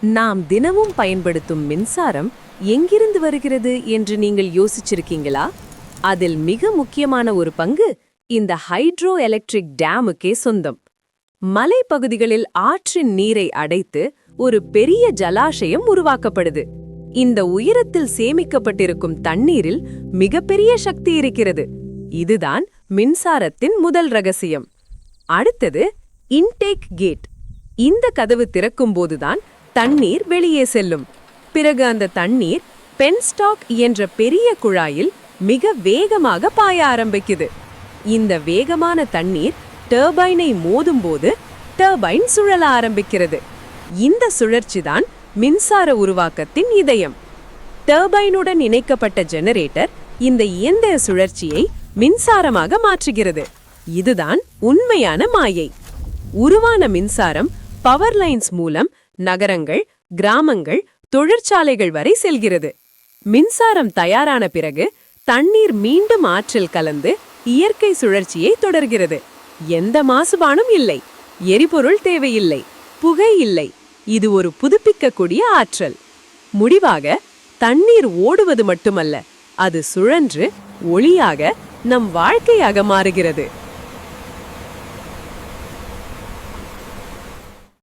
நாம் தினமும் பயன்படுத்தும் மின்சாரம் எங்கிருந்து வருகிறது என்று நீங்கள் யோசிச்சிருக்கீங்களா? அதில் மிக முக்கியமான ஒரு பங்கு இந்த ஹைட்ரோ எலக்ட்ரிக் டேமுக்கே சொந்தம். மலைப்பகுதிகளில் ஆற்றின் நீரை அடைத்து ஒரு பெரிய ஜலாஷயம் உருவாக்கப்படுது. இந்த உயரத்தில் சேமிக்கப்பட்டிருக்கும் தண்ணீரில் மிகப்பெரிய சக்தி இருக்கிறது. இதுதான் மின்சாரத்தின் முதல் ரகசியம். அடுத்தது இன்டேக் கேட். இந்த கதவு திறக்கும்போதுதான் தண்ணீர் வெளியே செல்லும். பிறகு அந்த தண்ணீர் பென்ஸ்டாக் என்ற பெரிய குழாயில் மிக வேகமாக பாய ஆரம்பிக்குது. இந்த வேகமான தண்ணீர் டர்பைனை மோதும்போது டர்பைன் சுழல ஆரம்பிக்கிறது. இந்த சுழற்சிதான் மின்சார உருவாக்கத்தின் இதயம். டர்பைனுடன் இணைக்கப்பட்ட ஜெனரேட்டர் இந்த இயந்திர சுழற்சியை மின்சாரமாக மாற்றுகிறது. இதுதான் உண்மையான மாயை. உருவான மின்சாரம் பவர் லைன்ஸ் மூலம் நகரங்கள், கிராமங்கள், தொழிற்சாலைகள் வரை செல்கிறது. மின்சாரம் தயாரான பிறகு தண்ணீர் மீண்டும் ஆற்றில் கலந்து இயற்கை சுழற்சியை தொடர்கிறது. எந்த மாசுபாடும் இல்லை, எரிபொருள் தேவையில்லை, புகை இல்லை. இது ஒரு புதுப்பிக்கக்கூடிய ஆற்றல். முடிவாக தண்ணீர் ஓடுவது மட்டுமல்ல, அது சுழன்று ஒளியாக நம் வாழ்க்கையாக மாறுகிறது.